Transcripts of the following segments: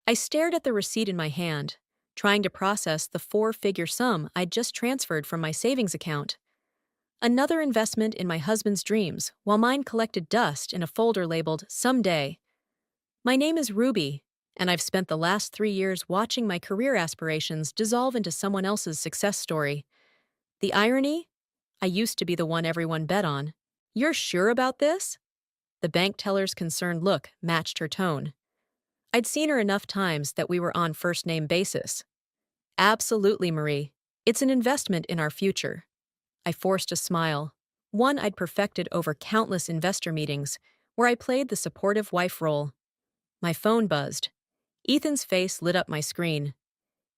I stared at the receipt in my hand, trying to process the four-figure sum I'd just transferred from my savings account. Another investment in my husband's dreams, while mine collected dust in a folder labeled Someday. My name is Ruby, and I've spent the last 3 years watching my career aspirations dissolve into someone else's success story. The irony? I used to be the one everyone bet on. You're sure about this? The bank teller's concerned look matched her tone. I'd seen her enough times that we were on first-name basis. Absolutely, Marie. It's an investment in our future. I forced a smile, one I'd perfected over countless investor meetings, where I played the supportive wife role. My phone buzzed. Ethan's face lit up my screen.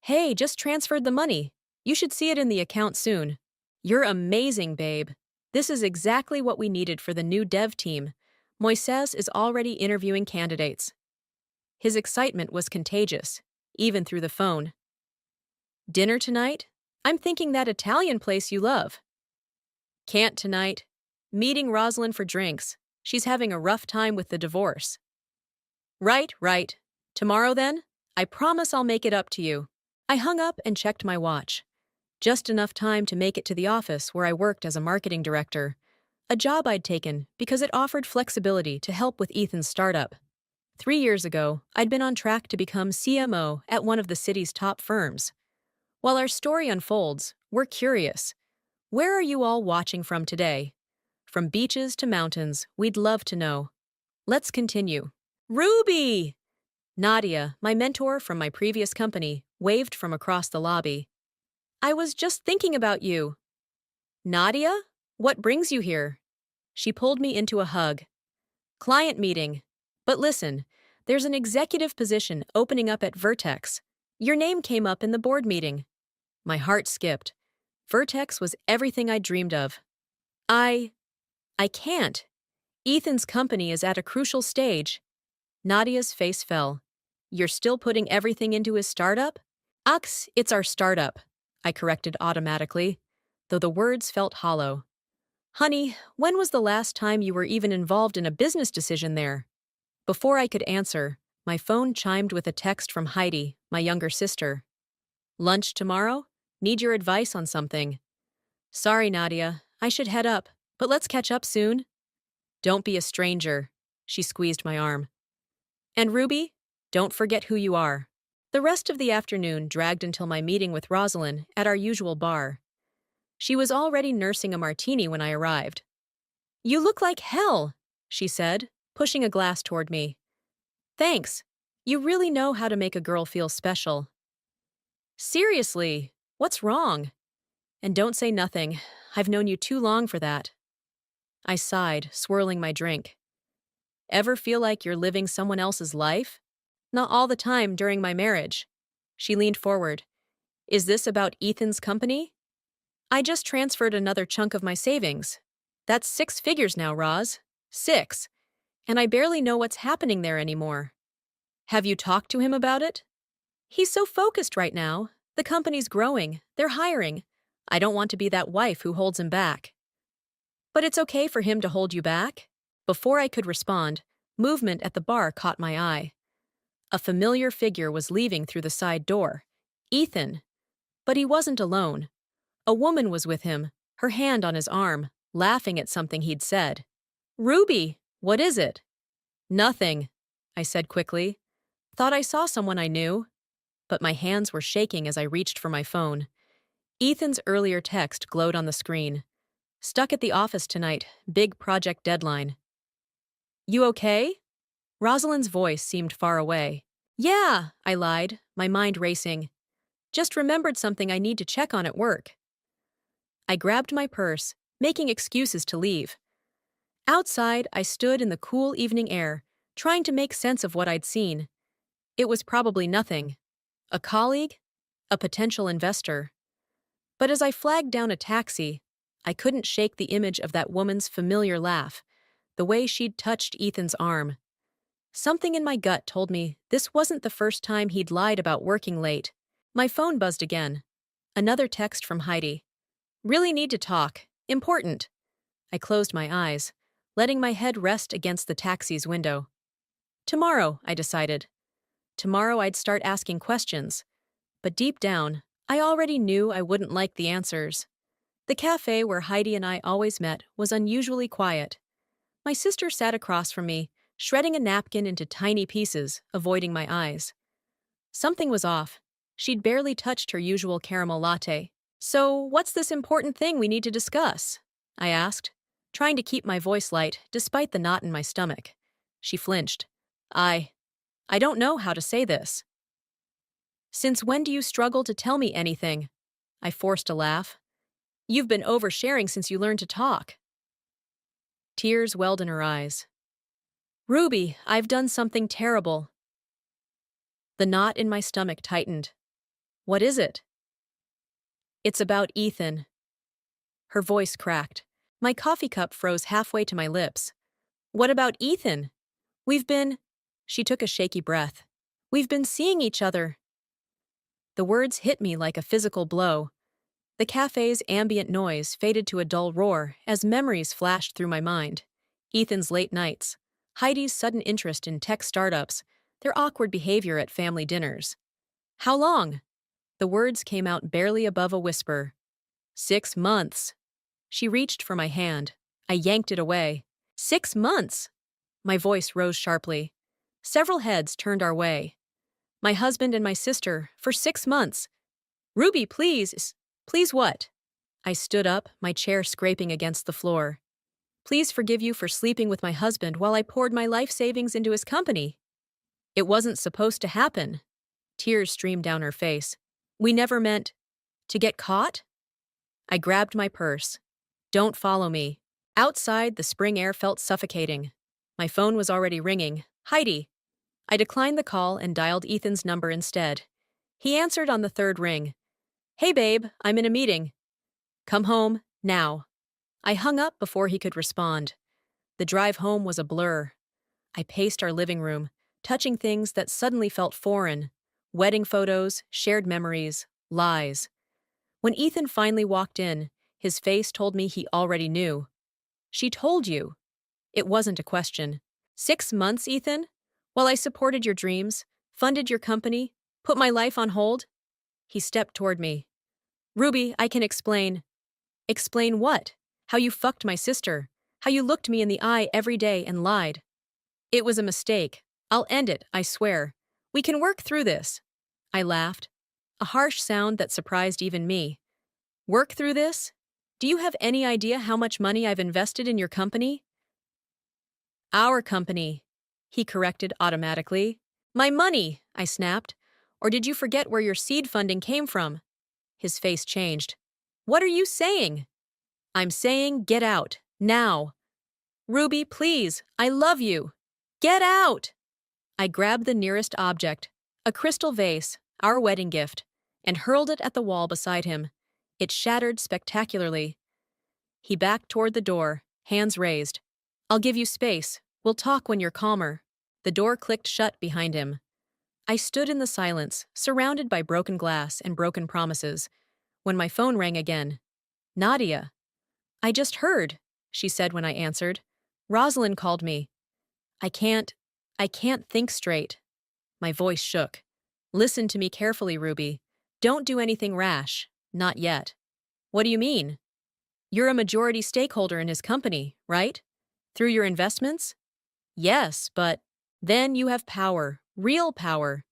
Hey, just transferred the money. You should see it in the account soon. You're amazing, babe. This is exactly what we needed for the new dev team. Moises is already interviewing candidates. His excitement was contagious, even through the phone. Dinner tonight? I'm thinking that Italian place you love. Can't tonight. Meeting Rosalind for drinks. She's having a rough time with the divorce. Right. Tomorrow then? I promise I'll make it up to you. I hung up and checked my watch. Just enough time to make it to the office where I worked as a marketing director, a job I'd taken because it offered flexibility to help with Ethan's startup. 3 years ago, I'd been on track to become CMO at one of the city's top firms. While our story unfolds, we're curious. Where are you all watching from today? From beaches to mountains, we'd love to know. Let's continue. Ruby! Nadia, my mentor from my previous company, waved from across the lobby. I was just thinking about you. Nadia? What brings you here? She pulled me into a hug. Client meeting. But listen, there's an executive position opening up at Vertex. Your name came up in the board meeting. My heart skipped. Vertex was everything I dreamed of. I can't. Ethan's company is at a crucial stage. Nadia's face fell. You're still putting everything into his startup? Ux, it's our startup, I corrected automatically, though the words felt hollow. Honey, when was the last time you were even involved in a business decision there? Before I could answer, my phone chimed with a text from Heidi, my younger sister. Lunch tomorrow? Need your advice on something. Sorry, Nadia, I should head up, but let's catch up soon. Don't be a stranger. She squeezed my arm. And Ruby, don't forget who you are. The rest of the afternoon dragged until my meeting with Rosalind at our usual bar. She was already nursing a martini when I arrived. You look like hell, she said, pushing a glass toward me. Thanks. You really know how to make a girl feel special. Seriously, what's wrong? And don't say nothing. I've known you too long for that. I sighed, swirling my drink. Ever feel like you're living someone else's life? Not all the time during my marriage. She leaned forward. Is this about Ethan's company? I just transferred another chunk of my savings. That's 6 figures now, Roz. 6. And I barely know what's happening there anymore. Have you talked to him about it? He's so focused right now. The company's growing. They're hiring. I don't want to be that wife who holds him back. But it's okay for him to hold you back? Before I could respond, movement at the bar caught my eye. A familiar figure was leaving through the side door. Ethan. But he wasn't alone. A woman was with him, her hand on his arm, laughing at something he'd said. Ruby, what is it? Nothing, I said quickly. Thought I saw someone I knew. But my hands were shaking as I reached for my phone. Ethan's earlier text glowed on the screen. Stuck at the office tonight, big project deadline. You okay? Rosalind's voice seemed far away. Yeah, I lied, my mind racing. Just remembered something I need to check on at work. I grabbed my purse, making excuses to leave. Outside, I stood in the cool evening air, trying to make sense of what I'd seen. It was probably nothing. A colleague? A potential investor. But as I flagged down a taxi, I couldn't shake the image of that woman's familiar laugh, the way she'd touched Ethan's arm. Something in my gut told me this wasn't the first time he'd lied about working late. My phone buzzed again. Another text from Heidi. Really need to talk. Important. I closed my eyes, letting my head rest against the taxi's window. Tomorrow, I decided. tomorrow I'd start asking questions. But deep down, I already knew I wouldn't like the answers. The cafe where Heidi and I always met was unusually quiet. My sister sat across from me, shredding a napkin into tiny pieces, avoiding my eyes. Something was off. She'd barely touched her usual caramel latte. "So, what's this important thing we need to discuss?" I asked, trying to keep my voice light despite the knot in my stomach. She flinched. I don't know how to say this. "Since when do you struggle to tell me anything?" I forced a laugh. "You've been oversharing since you learned to talk." Tears welled in her eyes. "Ruby, I've done something terrible." The knot in my stomach tightened. "What is it?" "It's about Ethan." Her voice cracked. My coffee cup froze halfway to my lips. "What about Ethan? We've been—" She took a shaky breath. "We've been seeing each other." The words hit me like a physical blow. The cafe's ambient noise faded to a dull roar as memories flashed through my mind. Ethan's late nights, Heidi's sudden interest in tech startups, their awkward behavior at family dinners. "How long?" The words came out barely above a whisper. 6 months. She reached for my hand. I yanked it away. 6 months! My voice rose sharply. Several heads turned our way. "My husband and my sister, for 6 months. Ruby, please." "Please what?" I stood up, my chair scraping against the floor. "Please forgive you for sleeping with my husband while I poured my life savings into his company. It wasn't supposed to happen." Tears streamed down her face. "We never meant to get caught?" I grabbed my purse. "Don't follow me." Outside, the spring air felt suffocating. My phone was already ringing. "Heidi." I declined the call and dialed Ethan's number instead. He answered on the third ring. "Hey babe, I'm in a meeting." "Come home, now." I hung up before he could respond. The drive home was a blur. I paced our living room, touching things that suddenly felt foreign. Wedding photos, shared memories, lies. When Ethan finally walked in, his face told me he already knew. "She told you." It wasn't a question. 6 months, Ethan? While I supported your dreams, funded your company, put my life on hold? He stepped toward me. "Ruby, I can explain." "Explain what? How you fucked my sister. How you looked me in the eye every day and lied." "It was a mistake. I'll end it, I swear. We can work through this." I laughed. A harsh sound that surprised even me. "Work through this? Do you have any idea how much money I've invested in your company?" "Our company," he corrected automatically. "My money," I snapped. "Or did you forget where your seed funding came from?" His face changed. "What are you saying?" "I'm saying get out, now." "Ruby, please, I love you. Get out!" I grabbed the nearest object, a crystal vase, our wedding gift, and hurled it at the wall beside him. It shattered spectacularly. He backed toward the door, hands raised. "I'll give you space. We'll talk when you're calmer." The door clicked shut behind him. I stood in the silence, surrounded by broken glass and broken promises, when my phone rang again. "Nadia." "I just heard," she said when I answered. "Rosalind called me." I can't think straight." My voice shook. "Listen to me carefully, Ruby. Don't do anything rash. Not yet." "What do you mean?" "You're a majority stakeholder in his company, right? Through your investments?" "Yes, but then you have power, real power.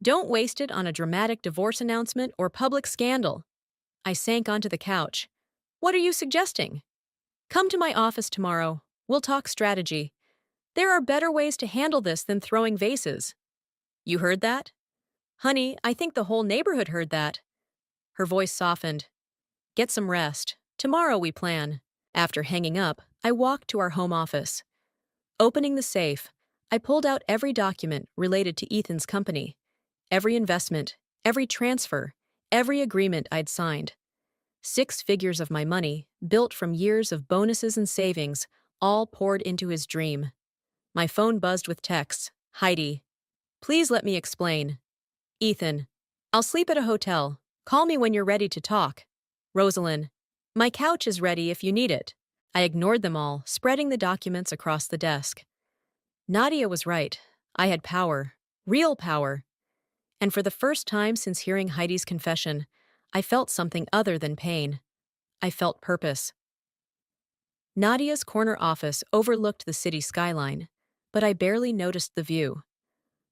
Don't waste it on a dramatic divorce announcement or public scandal." I sank onto the couch. "What are you suggesting?" "Come to my office tomorrow. We'll talk strategy. There are better ways to handle this than throwing vases." "You heard that?" "Honey, I think the whole neighborhood heard that." Her voice softened. "Get some rest. Tomorrow we plan." After hanging up, I walked to our home office. Opening the safe, I pulled out every document related to Ethan's company. Every investment, every transfer, every agreement I'd signed. 6 figures of my money, built from years of bonuses and savings, all poured into his dream. My phone buzzed with texts. "Heidi. Please let me explain." "Ethan. I'll sleep at a hotel. Call me when you're ready to talk." "Rosalind. My couch is ready if you need it." I ignored them all, spreading the documents across the desk. Nadia was right. I had power. Real power. And for the first time since hearing Heidi's confession, I felt something other than pain. I felt purpose. Nadia's corner office overlooked the city skyline, but I barely noticed the view.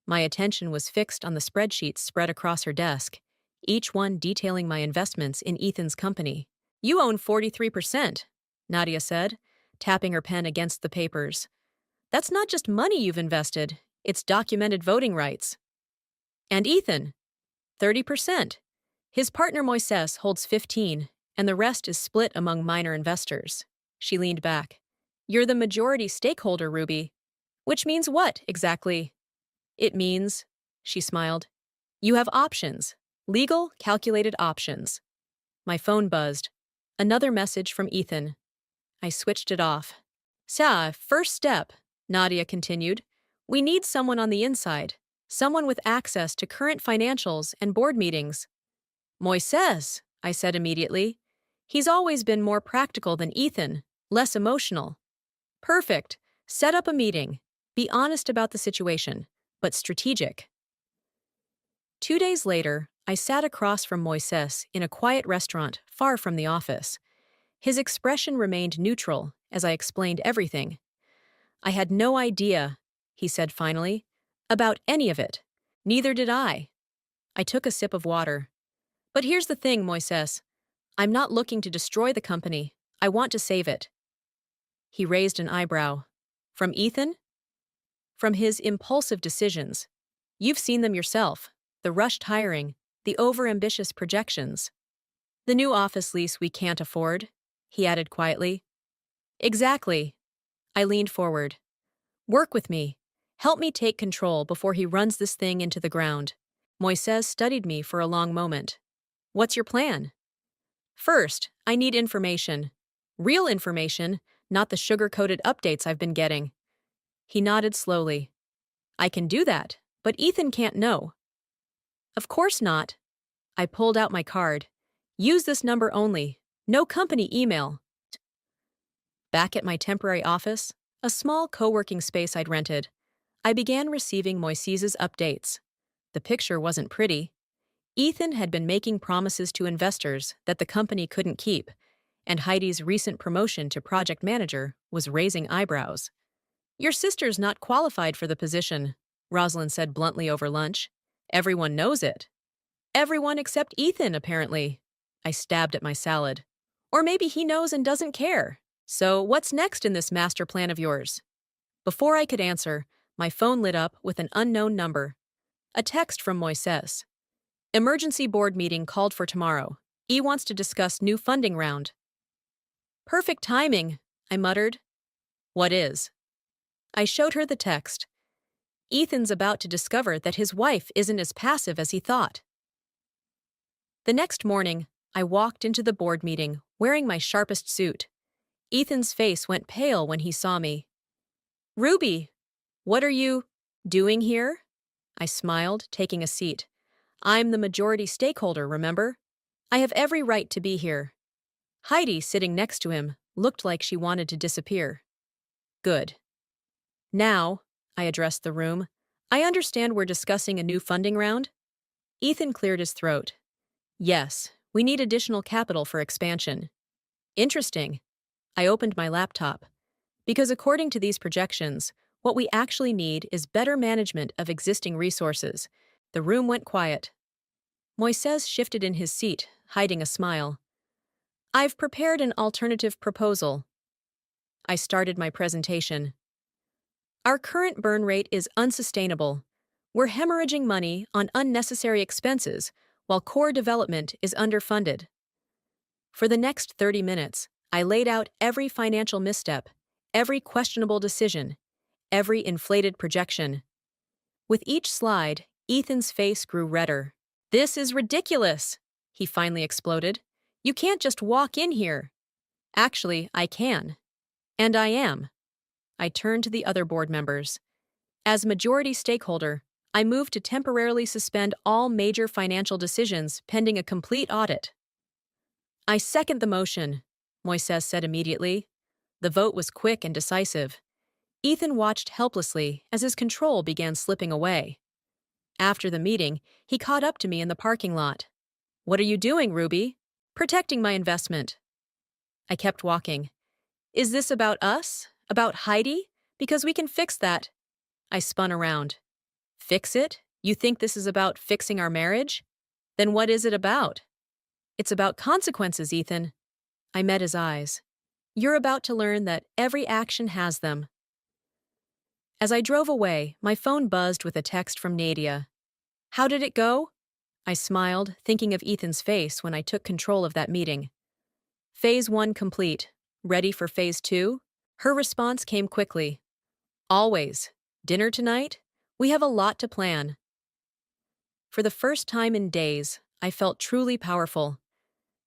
My attention was fixed on the spreadsheets spread across her desk, each one detailing my investments in Ethan's company. "You own 43%, Nadia said, tapping her pen against the papers. "That's not just money you've invested, it's documented voting rights." "And Ethan?" 30%. His partner Moises holds 15, and the rest is split among minor investors. She leaned back. "You're the majority stakeholder, Ruby." "Which means what, exactly?" "It means," she smiled, "you have options. Legal, calculated options." My phone buzzed. Another message from Ethan. I switched it off. First step," Nadia continued. "We need someone on the inside. Someone with access to current financials and board meetings." "Moises," I said immediately. "He's always been more practical than Ethan, less emotional." "Perfect. Set up a meeting. Be honest about the situation, but strategic." 2 days later, I sat across from Moises in a quiet restaurant far from the office. His expression remained neutral as I explained everything. "I had no idea," he said finally, "about any of it. Neither did I." I took a sip of water. "But here's the thing, Moises. I'm not looking to destroy the company. I want to save it." He raised an eyebrow. "From Ethan?" "From his impulsive decisions. You've seen them yourself. The rushed hiring, the overambitious projections. The new office lease we can't afford," he added quietly. "Exactly." I leaned forward. "Work with me. Help me take control before he runs this thing into the ground." Moises studied me for a long moment. "What's your plan?" "First, I need information. Real information, not the sugar-coated updates I've been getting." He nodded slowly. "I can do that, but Ethan can't know." "Of course not." I pulled out my card. "Use this number only. No company email." Back at my temporary office, a small co-working space I'd rented, I began receiving Moises's updates. The picture wasn't pretty. Ethan had been making promises to investors that the company couldn't keep, and Heidi's recent promotion to project manager was raising eyebrows. "Your sister's not qualified for the position," Rosalind said bluntly over lunch. "Everyone knows it." "Everyone except Ethan, apparently." I stabbed at my salad. "Or maybe he knows and doesn't care. So what's next in this master plan of yours?" Before I could answer, my phone lit up with an unknown number. A text from Moises. "Emergency board meeting called for tomorrow. E wants to discuss new funding round." "Perfect timing," I muttered. "What is?" I showed her the text. "Ethan's about to discover that his wife isn't as passive as he thought." The next morning, I walked into the board meeting wearing my sharpest suit. Ethan's face went pale when he saw me. "Ruby, what are you doing here?" I smiled, taking a seat. "I'm the majority stakeholder, remember? I have every right to be here." Heidi, sitting next to him, looked like she wanted to disappear. "Good. Now," I addressed the room, "I understand we're discussing a new funding round?" Ethan cleared his throat. "Yes, we need additional capital for expansion." "Interesting." I opened my laptop. "Because according to these projections, what we actually need is better management of existing resources." The room went quiet. Moises shifted in his seat, hiding a smile. "I've prepared an alternative proposal." I started my presentation. "Our current burn rate is unsustainable. We're hemorrhaging money on unnecessary expenses while core development is underfunded." For the next 30 minutes, I laid out every financial misstep, every questionable decision, every inflated projection. With each slide, Ethan's face grew redder. "This is ridiculous," he finally exploded. "You can't just walk in here." "Actually, I can. And I am." I turned to the other board members. "As majority stakeholder, I move to temporarily suspend all major financial decisions pending a complete audit." "I second the motion," Moises said immediately. The vote was quick and decisive. Ethan watched helplessly as his control began slipping away. After the meeting, he caught up to me in the parking lot. "What are you doing, Ruby?" "Protecting my investment." I kept walking. "Is this about us? About Heidi? Because we can fix that." I spun around. "Fix it? You think this is about fixing our marriage? Then what is it about?" "It's about consequences, Ethan." I met his eyes. "You're about to learn that every action has them." As I drove away, my phone buzzed with a text from Nadia. "How did it go?" I smiled, thinking of Ethan's face when I took control of that meeting. "Phase 1 complete. Ready for Phase 2? Her response came quickly. "Always. Dinner tonight? We have a lot to plan." For the first time in days, I felt truly powerful.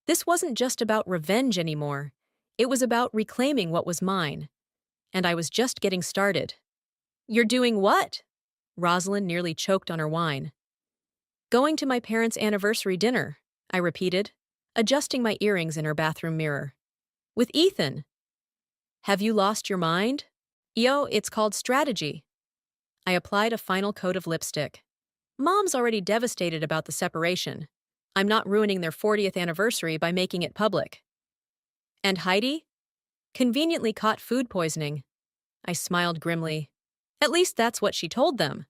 This wasn't just about revenge anymore. It was about reclaiming what was mine. And I was just getting started. "You're doing what?" Rosalind nearly choked on her wine. "Going to my parents' anniversary dinner," I repeated, adjusting my earrings in her bathroom mirror. "With Ethan." "Have you lost your mind?" "Yo, it's called strategy." I applied a final coat of lipstick. "Mom's already devastated about the separation. I'm not ruining their 40th anniversary by making it public." "And Heidi?" "Conveniently caught food poisoning." I smiled grimly. "At least that's what she told them."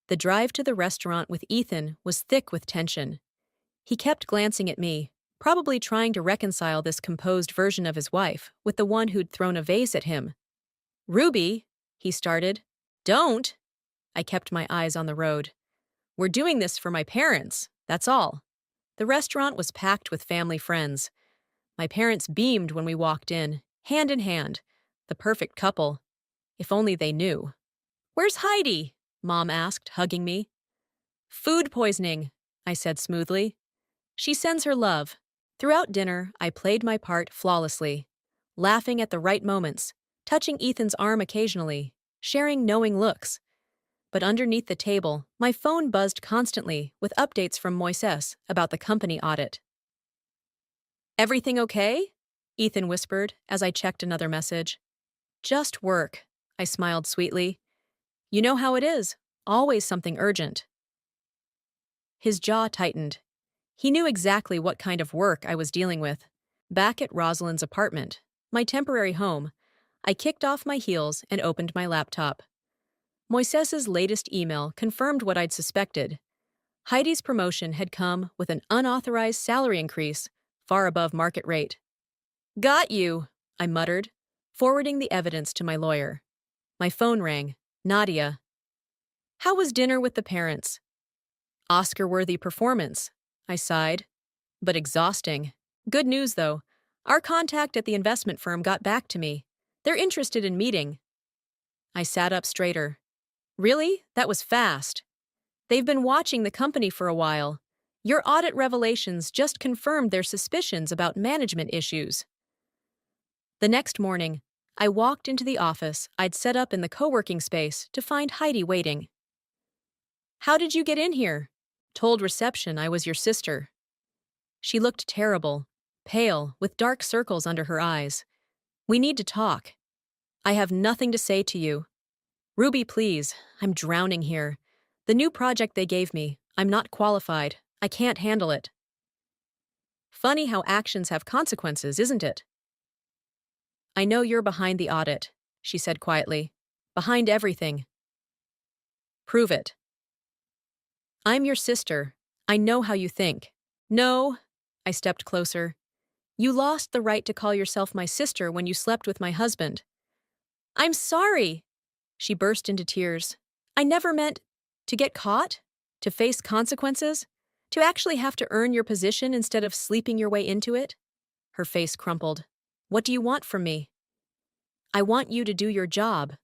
The drive to the restaurant with Ethan was thick with tension. He kept glancing at me, probably trying to reconcile this composed version of his wife with the one who'd thrown a vase at him. "Ruby," he started. "Don't." I kept my eyes on the road. "We're doing this for my parents, that's all." The restaurant was packed with family friends. My parents beamed when we walked in hand, the perfect couple. If only they knew. "Where's Heidi?" Mom asked, hugging me. "Food poisoning," I said smoothly. "She sends her love." Throughout dinner, I played my part flawlessly, laughing at the right moments, touching Ethan's arm occasionally, sharing knowing looks. But underneath the table, my phone buzzed constantly with updates from Moises about the company audit. "Everything okay?" Ethan whispered as I checked another message. "Just work," I smiled sweetly. "You know how it is, always something urgent." His jaw tightened. He knew exactly what kind of work I was dealing with. Back at Rosalind's apartment, my temporary home, I kicked off my heels and opened my laptop. Moises's latest email confirmed what I'd suspected. Heidi's promotion had come with an unauthorized salary increase, far above market rate. "Got you," I muttered, forwarding the evidence to my lawyer. My phone rang. Nadia. "How was dinner with the parents?" "Oscar-worthy performance," I sighed. "But exhausting. Good news, though. Our contact at the investment firm got back to me. They're interested in meeting." I sat up straighter. "Really? That was fast." "They've been watching the company for a while. Your audit revelations just confirmed their suspicions about management issues." The next morning, I walked into the office I'd set up in the co-working space to find Heidi waiting. "How did you get in here?" "Told reception I was your sister." She looked terrible, pale, with dark circles under her eyes. "We need to talk." "I have nothing to say to you." "Ruby, please, I'm drowning here. The new project they gave me, I'm not qualified. I can't handle it." "Funny how actions have consequences, isn't it?" "I know you're behind the audit," she said quietly. "Behind everything." "Prove it." "I'm your sister. I know how you think." "No." I stepped closer. "You lost the right to call yourself my sister when you slept with my husband." "I'm sorry." She burst into tears. "I never meant to get caught, to face consequences, to actually have to earn your position instead of sleeping your way into it." Her face crumpled. "What do you want from me?" "I want you to do your job,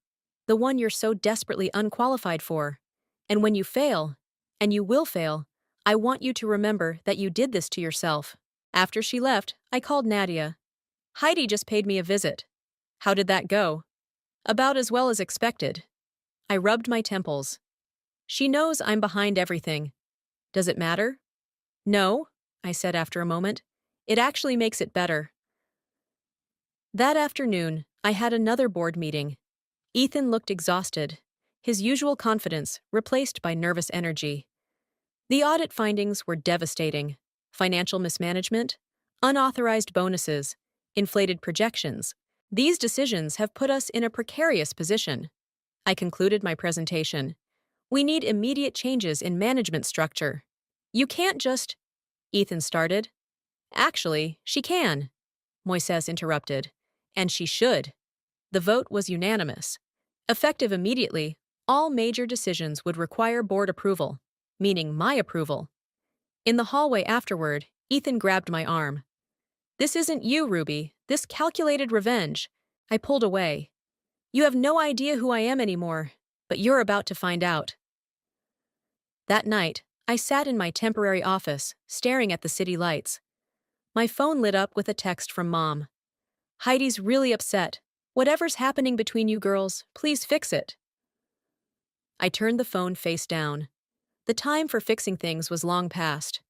the one you're so desperately unqualified for. And when you fail, and you will fail, I want you to remember that you did this to yourself." After she left, I called Nadia. "Heidi just paid me a visit." "How did that go?" "About as well as expected." I rubbed my temples. "She knows I'm behind everything. Does it matter?" "No," I said after a moment. "It actually makes it better." That afternoon, I had another board meeting. Ethan looked exhausted. his usual confidence replaced by nervous energy. The audit findings were devastating: financial mismanagement, unauthorized bonuses, inflated projections. These decisions have put us in a precarious position. I concluded my presentation. We need immediate changes in management structure. You can't just. Ethan started. Actually, she can, Moises interrupted. And she should. The vote was unanimous. Effective immediately, all major decisions would require board approval, meaning my approval. In the hallway afterward, Ethan grabbed my arm. This isn't you, Ruby. This calculated revenge. I pulled away. You have no idea who I am anymore, but you're about to find out. That night, I sat in my temporary office, staring at the city lights. My phone lit up with a text from Mom. Heidi's really upset. Whatever's happening between you girls, please fix it. I turned the phone face down. The time for fixing things was long past.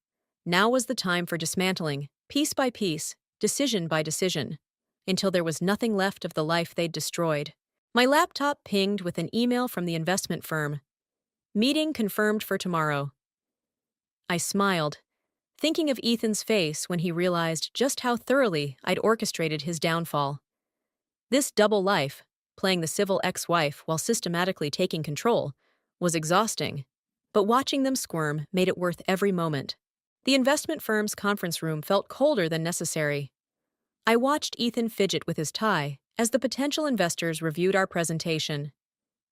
Now was the time for dismantling, piece by piece, decision by decision, until there was nothing left of the life they'd destroyed. My laptop pinged with an email from the investment firm. Meeting confirmed for tomorrow. I smiled, thinking of Ethan's face when he realized just how thoroughly I'd orchestrated his downfall. This double life, playing the civil ex-wife while systematically taking control, was exhausting, but watching them squirm made it worth every moment. The investment firm's conference room felt colder than necessary. I watched Ethan fidget with his tie as the potential investors reviewed our presentation.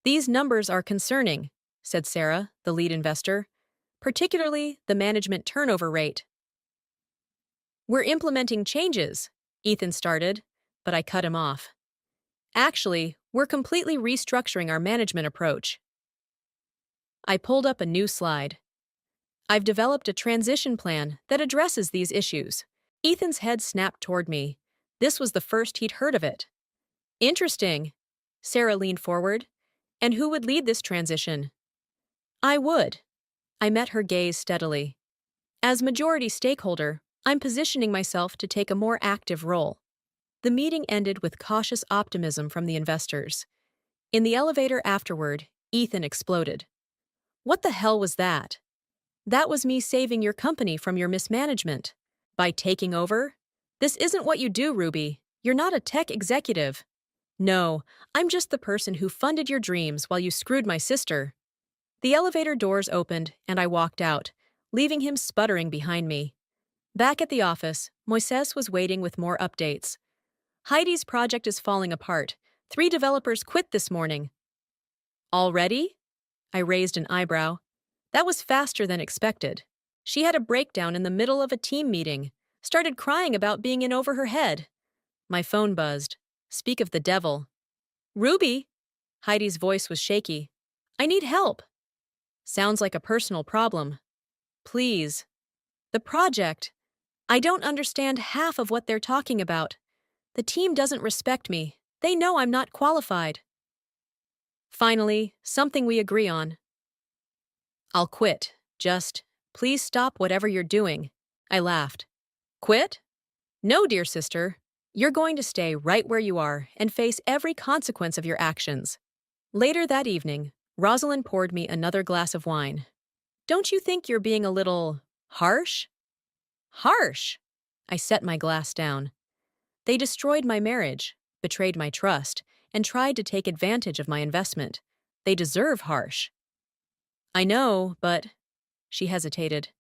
These numbers are concerning, said Sarah, the lead investor, particularly the management turnover rate. We're implementing changes, Ethan started, but I cut him off. Actually, we're completely restructuring our management approach. I pulled up a new slide. I've developed a transition plan that addresses these issues. Ethan's head snapped toward me. This was the first he'd heard of it. Interesting. Sarah leaned forward. And who would lead this transition? I would. I met her gaze steadily. As majority stakeholder, I'm positioning myself to take a more active role. The meeting ended with cautious optimism from the investors. In the elevator afterward, Ethan exploded. What the hell was that? That was me saving your company from your mismanagement. By taking over? This isn't what you do, Ruby. You're not a tech executive. No, I'm just the person who funded your dreams while you screwed my sister. The elevator doors opened, and I walked out, leaving him sputtering behind me. Back at the office, Moises was waiting with more updates. Heidi's project is falling apart. 3 developers quit this morning. Already? I raised an eyebrow. That was faster than expected. She had a breakdown in the middle of a team meeting, started crying about being in over her head. My phone buzzed. Speak of the devil. Ruby? Heidi's voice was shaky. I need help. Sounds like a personal problem. Please. The project. I don't understand half of what they're talking about. The team doesn't respect me. They know I'm not qualified. Finally, something we agree on. I'll quit. Just, please stop whatever you're doing. I laughed. Quit? No, dear sister. You're going to stay right where you are and face every consequence of your actions. Later that evening, Rosalind poured me another glass of wine. Don't you think you're being a little harsh? Harsh? I set my glass down. They destroyed my marriage, betrayed my trust, and tried to take advantage of my investment. They deserve harsh. I know, but... She hesitated.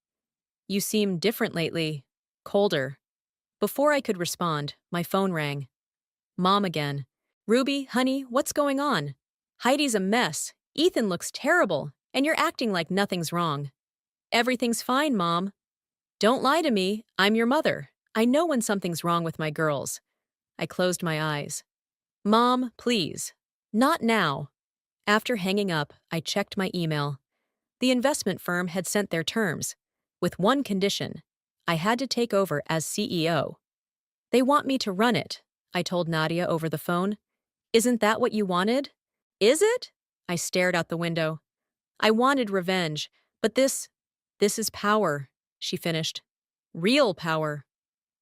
You seem different lately. Colder. Before I could respond, my phone rang. Mom again. Ruby, honey, what's going on? Heidi's a mess. Ethan looks terrible, and you're acting like nothing's wrong. Everything's fine, Mom. Don't lie to me. I'm your mother. I know when something's wrong with my girls. I closed my eyes. Mom, please. Not now. After hanging up, I checked my email. The investment firm had sent their terms, with one condition. I had to take over as CEO. They want me to run it, I told Nadia over the phone. Isn't that what you wanted? Is it? I stared out the window. I wanted revenge, but this is power, she finished. Real power.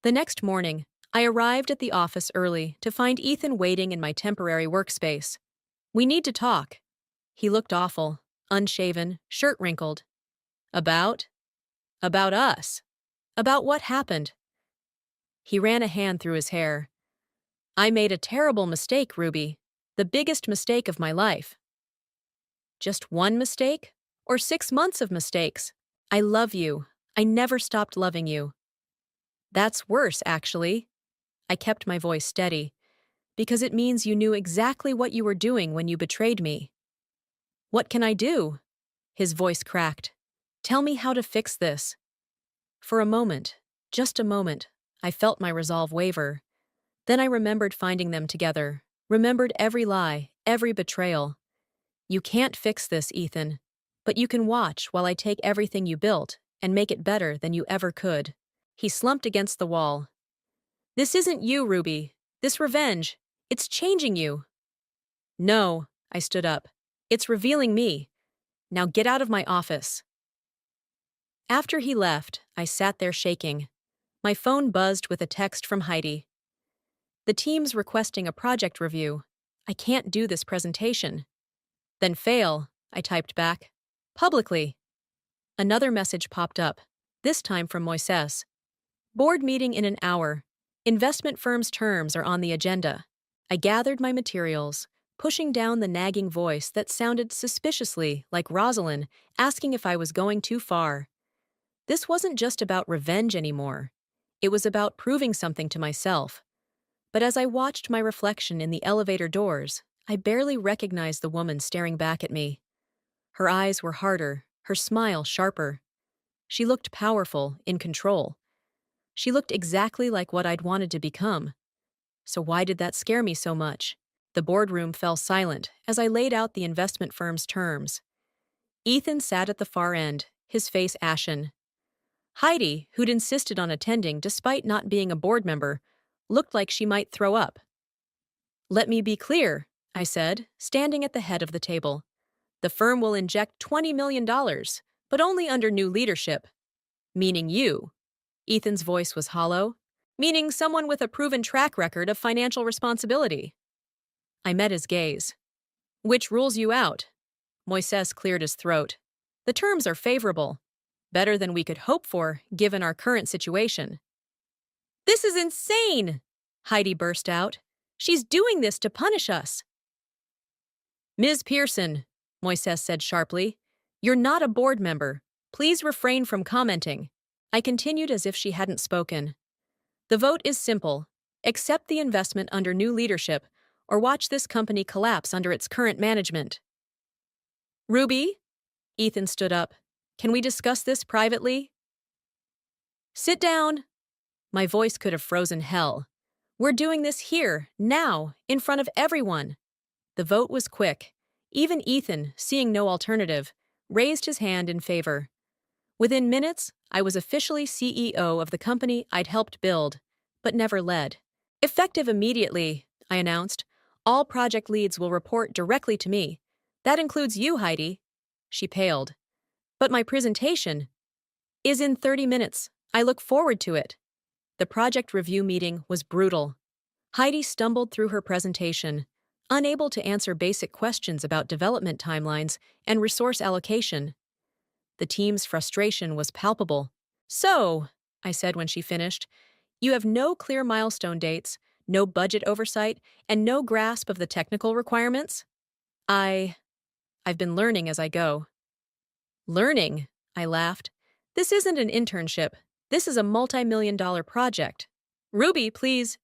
The next morning, I arrived at the office early to find Ethan waiting in my temporary workspace. We need to talk. He looked awful, unshaven, shirt wrinkled. About? About us. About what happened. He ran a hand through his hair. I made a terrible mistake, Ruby. The biggest mistake of my life. Just one mistake? Or 6 months of mistakes? I love you. I never stopped loving you. That's worse, actually. I kept my voice steady, because it means you knew exactly what you were doing when you betrayed me. What can I do? His voice cracked. Tell me how to fix this. For a moment, just a moment, I felt my resolve waver. Then I remembered finding them together, remembered every lie, every betrayal. You can't fix this, Ethan, but you can watch while I take everything you built and make it better than you ever could. He slumped against the wall. This isn't you, Ruby. This revenge. It's changing you. No, I stood up. It's revealing me. Now get out of my office. After he left, I sat there shaking. My phone buzzed with a text from Heidi. The team's requesting a project review. I can't do this presentation. Then fail, I typed back. Publicly. Another message popped up, this time from Moises. Board meeting in an hour. Investment firm's terms are on the agenda. I gathered my materials, pushing down the nagging voice that sounded suspiciously like Rosalind asking if I was going too far. This wasn't just about revenge anymore. It was about proving something to myself. But as I watched my reflection in the elevator doors, I barely recognized the woman staring back at me. Her eyes were harder, her smile sharper. She looked powerful, in control. She looked exactly like what I'd wanted to become. So why did that scare me so much? The boardroom fell silent as I laid out the investment firm's terms. Ethan sat at the far end, his face ashen. Heidi, who'd insisted on attending despite not being a board member, looked like she might throw up. Let me be clear, I said, standing at the head of the table. The firm will inject $20 million, but only under new leadership. Meaning you. Ethan's voice was hollow. Meaning someone with a proven track record of financial responsibility. I met his gaze. Which rules you out? Moises cleared his throat. The terms are favorable. Better than we could hope for, given our current situation. This is insane! Heidi burst out. She's doing this to punish us. Ms. Pearson, Moises said sharply, you're not a board member. Please refrain from commenting. I continued as if she hadn't spoken. The vote is simple. Accept the investment under new leadership, or watch this company collapse under its current management. Ruby? Ethan stood up. Can we discuss this privately? Sit down. My voice could have frozen hell. We're doing this here, now, in front of everyone. The vote was quick. Even Ethan, seeing no alternative, raised his hand in favor. Within minutes, I was officially CEO of the company I'd helped build, but never led. Effective immediately, I announced, all project leads will report directly to me. That includes you, Heidi. She paled. But my presentation is in 30 minutes. I look forward to it. The project review meeting was brutal. Heidi stumbled through her presentation, unable to answer basic questions about development timelines and resource allocation. The team's frustration was palpable. So, I said when she finished, you have no clear milestone dates, no budget oversight, and no grasp of the technical requirements? I've been learning as I go. Learning? I laughed. This isn't an internship. This is a multi-million-dollar project. Ruby, please.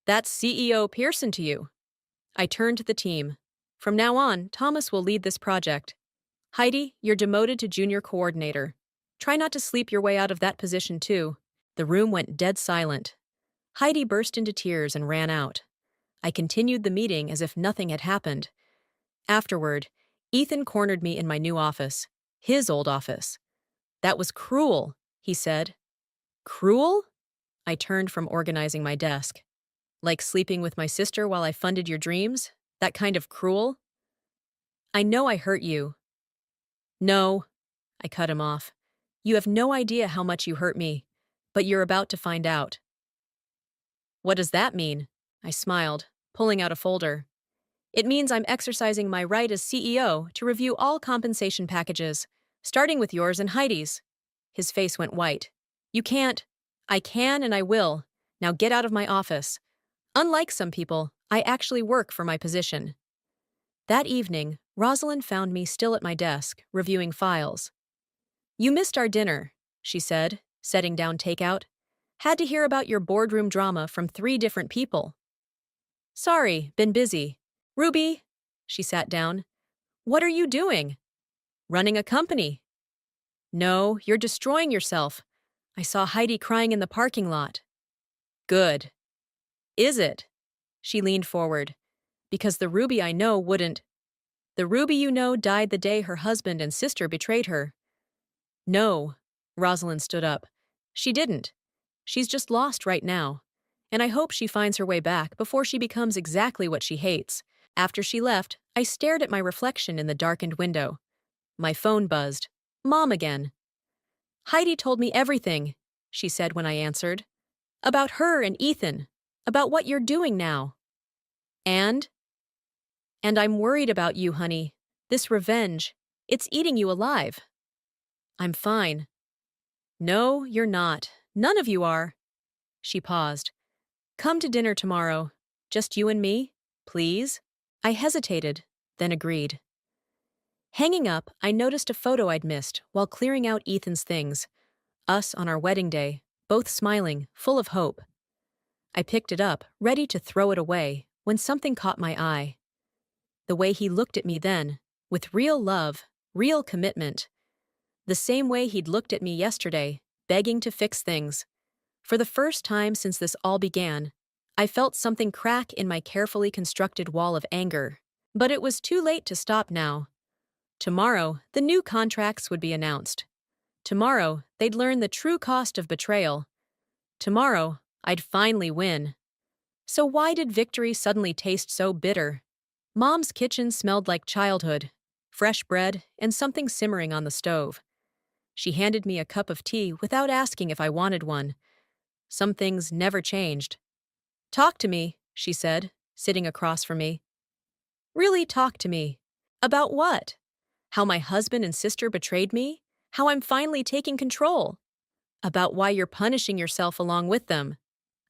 That's CEO Pearson to you. I turned to the team. From now on, Thomas will lead this project. Heidi, you're demoted to junior coordinator. Try not to sleep your way out of that position, too. The room went dead silent. Heidi burst into tears and ran out. I continued the meeting as if nothing had happened. Afterward, Ethan cornered me in my new office, his old office. That was cruel, he said. Cruel? I turned from organizing my desk. Like sleeping with my sister while I funded your dreams? That kind of cruel? I know I hurt you. No, I cut him off. You have no idea how much you hurt me, but you're about to find out. What does that mean? I smiled, pulling out a folder. It means I'm exercising my right as CEO to review all compensation packages, starting with yours and Heidi's. His face went white. You can't. I can and I will. Now get out of my office. Unlike some people, I actually work for my position. That evening, Rosalind found me still at my desk, reviewing files. You missed our dinner, she said, setting down takeout. Had to hear about your boardroom drama from 3 different people. Sorry, been busy. Ruby, she sat down. What are you doing? Running a company. No, you're destroying yourself. I saw Heidi crying in the parking lot. Good. Is it? She leaned forward. Because the Ruby I know wouldn't. The Ruby you know died the day her husband and sister betrayed her. No, Rosalind stood up. She didn't. She's just lost right now. And I hope she finds her way back before she becomes exactly what she hates. After she left, I stared at my reflection in the darkened window. My phone buzzed. Mom again. Heidi told me everything, she said when I answered. About her and Ethan. About what you're doing now. And? And I'm worried about you, honey. This revenge. It's eating you alive. I'm fine. No, you're not. None of you are. She paused. Come to dinner tomorrow. Just you and me, please? I hesitated, then agreed. Hanging up, I noticed a photo I'd missed while clearing out Ethan's things. Us on our wedding day, both smiling, full of hope. I picked it up, ready to throw it away, when something caught my eye. The way he looked at me then, with real love, real commitment. The same way he'd looked at me yesterday, begging to fix things. For the first time since this all began, I felt something crack in my carefully constructed wall of anger. But it was too late to stop now. Tomorrow, the new contracts would be announced. Tomorrow, they'd learn the true cost of betrayal. Tomorrow, I'd finally win. So why did victory suddenly taste so bitter? Mom's kitchen smelled like childhood, fresh bread, and something simmering on the stove. She handed me a cup of tea without asking if I wanted one. Some things never changed. Talk to me, she said, sitting across from me. Really talk to me. About what? How my husband and sister betrayed me? How I'm finally taking control? About why you're punishing yourself along with them?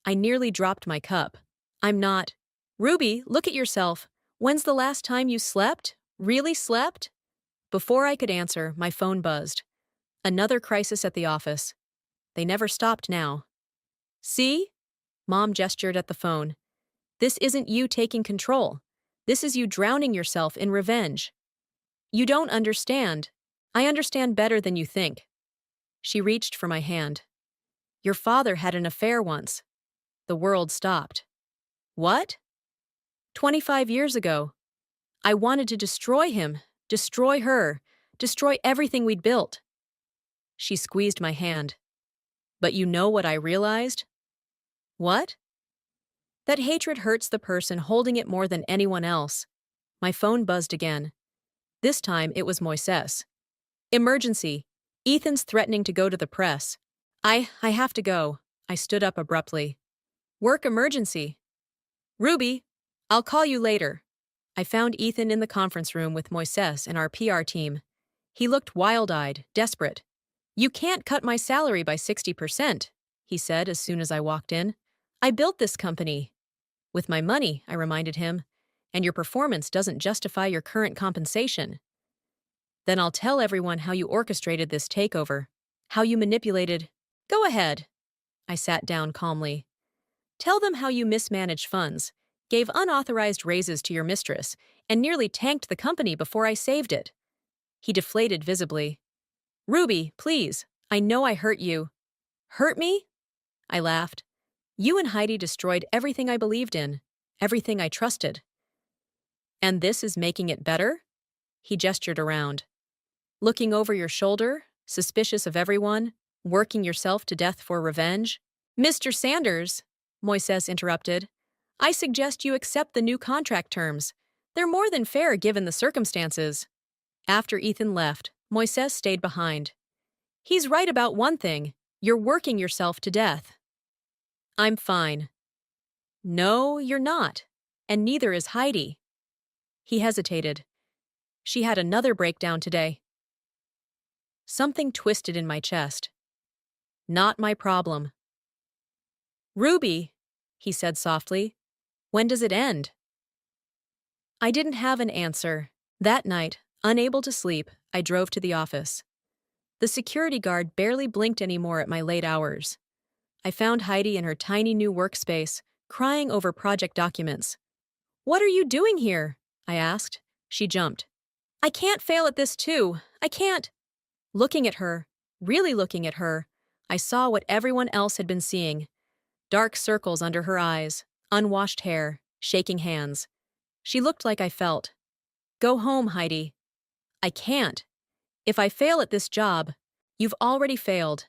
I nearly dropped my cup. I'm not. Ruby, look at yourself. When's the last time you slept? Really slept? Before I could answer, my phone buzzed. Another crisis at the office. They never stopped now. See? Mom gestured at the phone. This isn't you taking control. This is you drowning yourself in revenge. You don't understand. I understand better than you think. She reached for my hand. Your father had an affair once. The world stopped. What? 25 years ago. I wanted to destroy him, destroy her, destroy everything we'd built. She squeezed my hand. But you know what I realized? What? That hatred hurts the person holding it more than anyone else. My phone buzzed again. This time it was Moises. Emergency. Ethan's threatening to go to the press. I have to go. I stood up abruptly. Work emergency. Ruby, I'll call you later. I found Ethan in the conference room with Moises and our PR team. He looked wild-eyed, desperate. You can't cut my salary by 60%, he said as soon as I walked in. I built this company. With my money, I reminded him, and your performance doesn't justify your current compensation. Then I'll tell everyone how you orchestrated this takeover, how you manipulated. Go ahead. I sat down calmly. Tell them how you mismanaged funds, gave unauthorized raises to your mistress, and nearly tanked the company before I saved it. He deflated visibly. Ruby, please, I know I hurt you. Hurt me? I laughed. You and Heidi destroyed everything I believed in, everything I trusted. And this is making it better? He gestured around. Looking over your shoulder, suspicious of everyone, working yourself to death for revenge? Mr. Sanders, Moises interrupted, I suggest you accept the new contract terms. They're more than fair given the circumstances. After Ethan left, Moises stayed behind. He's right about one thing. You're working yourself to death. I'm fine. No, you're not. And neither is Heidi. He hesitated. She had another breakdown today. Something twisted in my chest. Not my problem. Ruby, he said softly, when does it end? I didn't have an answer. That night, unable to sleep, I drove to the office. The security guard barely blinked anymore at my late hours. I found Heidi in her tiny new workspace, crying over project documents. What are you doing here? I asked. She jumped. I can't fail at this too. I can't. Looking at her, really looking at her, I saw what everyone else had been seeing. Dark circles under her eyes, unwashed hair, shaking hands. She looked like I felt. Go home, Heidi. I can't. If I fail at this job, you've already failed.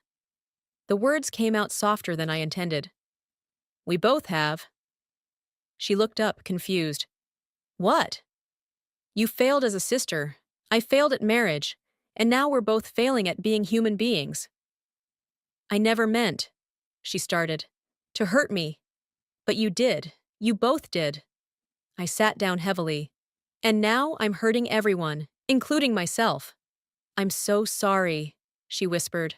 The words came out softer than I intended. We both have. She looked up, confused. What? You failed as a sister. I failed at marriage. And now we're both failing at being human beings. I never meant, she started, to hurt me. But you did. You both did. I sat down heavily. And now I'm hurting everyone, including myself. I'm so sorry, she whispered.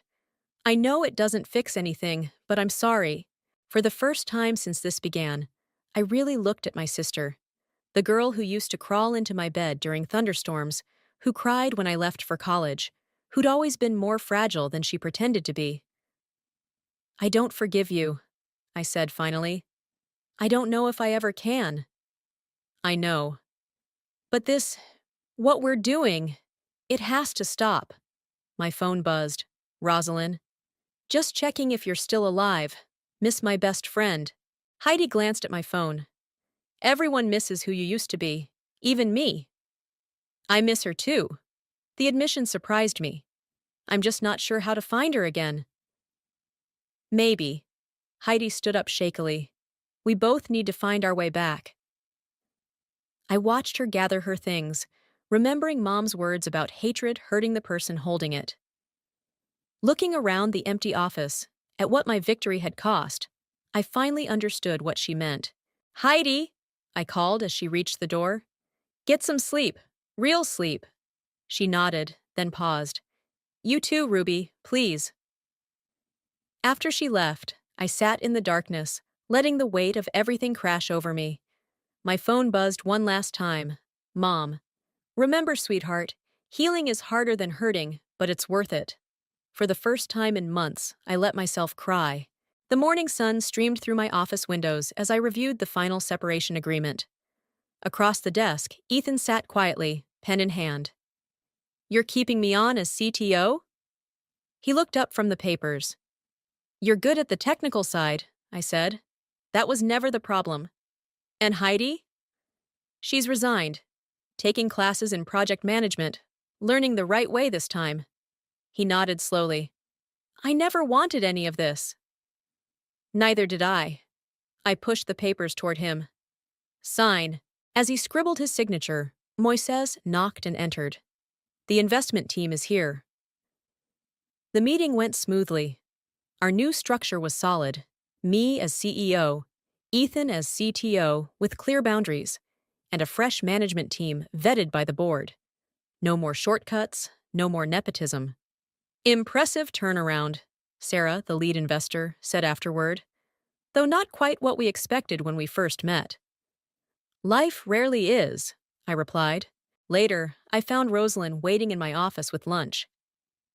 I know it doesn't fix anything, but I'm sorry. For the first time since this began, I really looked at my sister, the girl who used to crawl into my bed during thunderstorms, who cried when I left for college, who'd always been more fragile than she pretended to be. I don't forgive you, I said finally. I don't know if I ever can. I know. But what we're doing, it has to stop. My phone buzzed. Rosalind. Just checking if you're still alive. Miss my best friend. Heidi glanced at my phone. Everyone misses who you used to be, even me. I miss her too. The admission surprised me. I'm just not sure how to find her again. Maybe. Heidi stood up shakily. We both need to find our way back. I watched her gather her things, remembering Mom's words about hatred hurting the person holding it. Looking around the empty office, at what my victory had cost, I finally understood what she meant. Heidi, I called as she reached the door. Get some sleep, real sleep. She nodded, then paused. You too, Ruby, please. After she left, I sat in the darkness, letting the weight of everything crash over me. My phone buzzed one last time. Mom. Remember, sweetheart, healing is harder than hurting, but it's worth it. For the first time in months, I let myself cry. The morning sun streamed through my office windows as I reviewed the final separation agreement. Across the desk, Ethan sat quietly, pen in hand. You're keeping me on as CTO? He looked up from the papers. You're good at the technical side, I said. That was never the problem. And Heidi? She's resigned, taking classes in project management, learning the right way this time. He nodded slowly. I never wanted any of this. Neither did I. I pushed the papers toward him. Sign. As he scribbled his signature, Moises knocked and entered. The investment team is here. The meeting went smoothly. Our new structure was solid. Me as CEO, Ethan as CTO with clear boundaries, and a fresh management team vetted by the board. No more shortcuts, no more nepotism. Impressive turnaround, Sarah, the lead investor, said afterward, though not quite what we expected when we first met. Life rarely is, I replied. Later, I found Rosalind waiting in my office with lunch.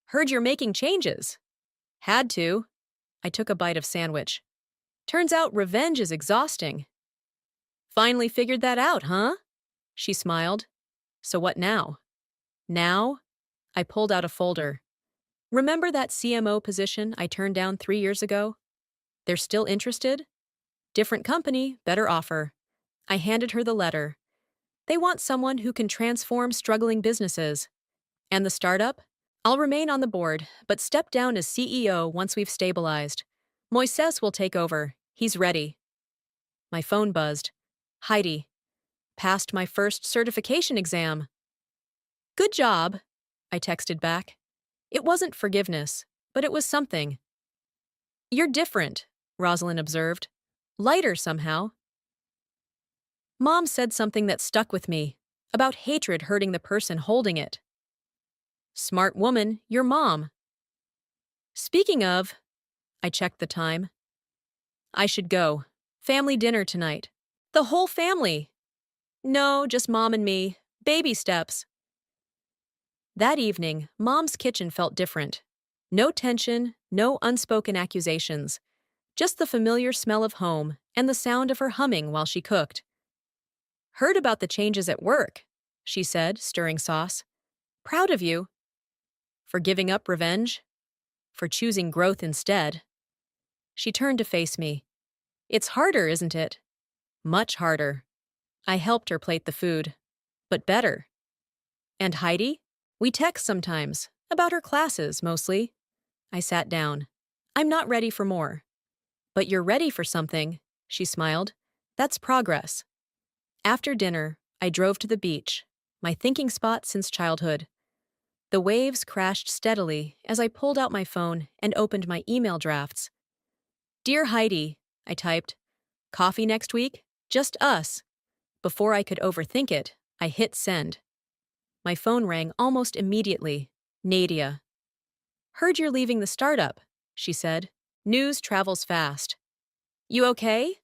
Heard you're making changes. Had to. I took a bite of sandwich. Turns out revenge is exhausting. Finally figured that out, huh? She smiled. So what now? Now? I pulled out a folder. Remember that CMO position I turned down 3 years ago? They're still interested? Different company, better offer. I handed her the letter. They want someone who can transform struggling businesses. And the startup? I'll remain on the board, but step down as CEO once we've stabilized. Moises will take over. He's ready. My phone buzzed. Heidi. Passed my first certification exam. Good job, I texted back. It wasn't forgiveness, but it was something. You're different, Rosalind observed. Lighter somehow. Mom said something that stuck with me. about hatred hurting the person holding it. Smart woman, your mom. Speaking of, I checked the time. I should go. Family dinner tonight. The whole family. No, just mom and me. Baby steps. That evening, Mom's kitchen felt different. No tension, no unspoken accusations. Just the familiar smell of home and the sound of her humming while she cooked. Heard about the changes at work, she said, stirring sauce. Proud of you. For giving up revenge? For choosing growth instead? She turned to face me. It's harder, isn't it? Much harder. I helped her plate the food. But better. And Heidi? We text sometimes, about her classes, mostly. I sat down. I'm not ready for more. But you're ready for something, she smiled. That's progress. After dinner, I drove to the beach, my thinking spot since childhood. The waves crashed steadily as I pulled out my phone and opened my email drafts. Dear Heidi, I typed. Coffee next week? Just us. Before I could overthink it, I hit send. My phone rang almost immediately. Nadia. Heard you're leaving the startup, she said. News travels fast. You okay?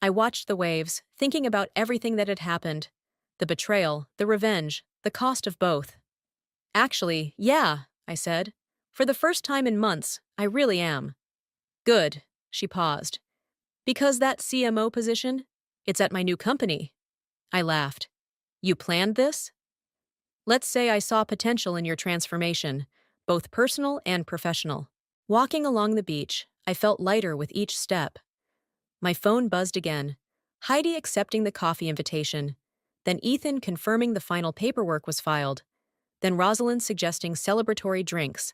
I watched the waves, thinking about everything that had happened. The betrayal, the revenge, the cost of both. Actually, yeah, I said. For the first time in months, I really am. Good, she paused. Because that CMO position? It's at my new company. I laughed. You planned this? Let's say I saw potential in your transformation, both personal and professional. Walking along the beach, I felt lighter with each step. My phone buzzed again, Heidi accepting the coffee invitation, then Ethan confirming the final paperwork was filed, then Rosalind suggesting celebratory drinks.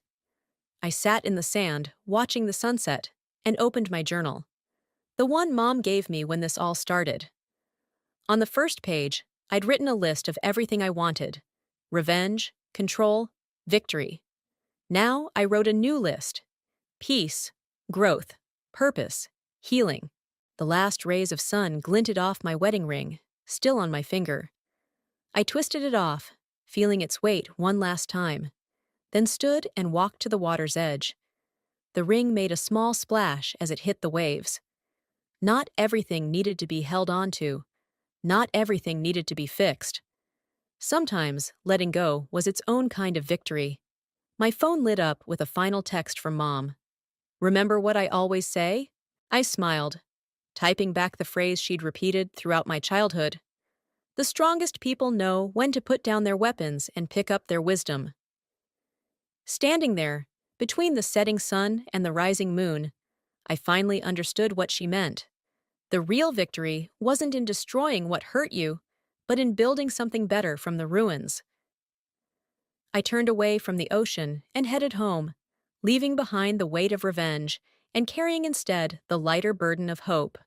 I sat in the sand, watching the sunset, and opened my journal. The one Mom gave me when this all started. On the first page, I'd written a list of everything I wanted: revenge, control, victory. Now I wrote a new list: peace, growth, purpose, healing. The last rays of sun glinted off my wedding ring, still on my finger. I twisted it off, feeling its weight one last time, then stood and walked to the water's edge. The ring made a small splash as it hit the waves. Not everything needed to be held on to. Not everything needed to be fixed. Sometimes letting go was its own kind of victory. My phone lit up with a final text from Mom. Remember what I always say? I smiled, typing back the phrase she'd repeated throughout my childhood. The strongest people know when to put down their weapons and pick up their wisdom. Standing there, between the setting sun and the rising moon, I finally understood what she meant. The real victory wasn't in destroying what hurt you, but in building something better from the ruins. I turned away from the ocean and headed home, leaving behind the weight of revenge and carrying instead the lighter burden of hope.